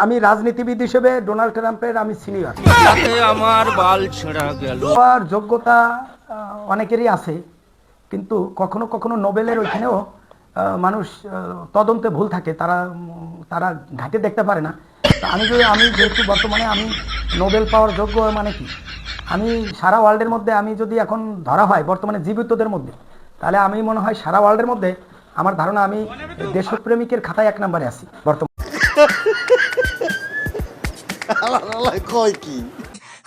আমি রাজনীতিবিদ হিসেবে ডোনাল্ড ট্রাম্পের আমি সিনিয়র। আমার বাল ছেঁড়া গেল। আর যোগ্যতা অনেকেরই আছে, কিন্তু কখনো কখনো নোবেলের ওইখানেও মানুষ তদন্তে ভুল থাকে, তারা ঘাটে দেখতে পারে না। আমি যেহেতু বর্তমানে আমি নোবেল পাওয়ার যোগ্য, মানে কি আমি সারা ওয়ার্ল্ডের মধ্যে আমি যদি এখন ধরা হয় বর্তমানে জীবিতদের মধ্যে, তাহলে আমি মনে হয় সারা ওয়ার্ল্ডের মধ্যে আমার ধারণা আমি দেশপ্রেমিকের খাতায় 1 নম্বরে আছি বর্তমানে।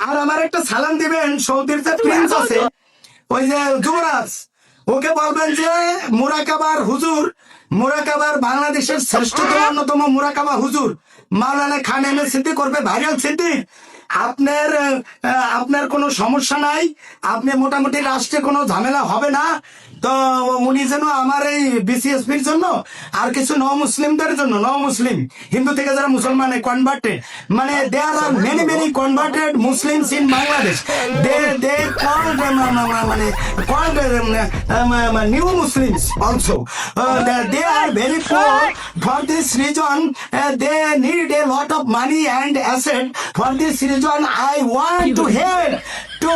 আর আমার একটা সালাম দিবেন সৌদির যে প্রিন্স আছে, ওই যে যুবরাজ, ওকে বলবেন যে মুরাকাবার বাংলাদেশের শ্রেষ্ঠতম অন্যতম মুরাকাবা হুজুর মাওলানা খান এম এ সিদ্দিক করবে ভাইরাল সিদ্দিক। আপনার কোনো সমস্যা নাই, আপনি মোটামুটি রাষ্ট্রে কোনো ঝামেলা হবে না। তো উনি যেন আমার এই বিসিএসপির জন্য আর কিছু মুসলিমদের জন্য, মুসলিম হিন্দু থেকে যারা মুসলমান কনভার্টেড, মানে there are many converted Muslims in Bangladesh, they called new Muslims also, they are very poor. For this reason they need a lot of money and asset. For this reason I want to help to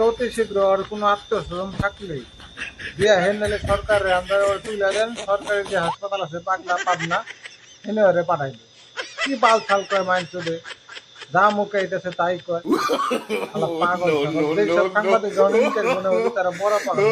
অতি শীঘ্র আর কোনো আত্মীয় থাকলেই দিয়া হেনলে সরকারের আমরা তুলে দেন, সরকারের যে হাসপাতাল আছে পাগলা পাবনা এনে ওরে পাঠাই দেয়। কি বাল ছাল করে মাইন্ড চলে যা মুখে এটাছে তাই কয় পাগল সাংবাদিক তারা বড় পাগল।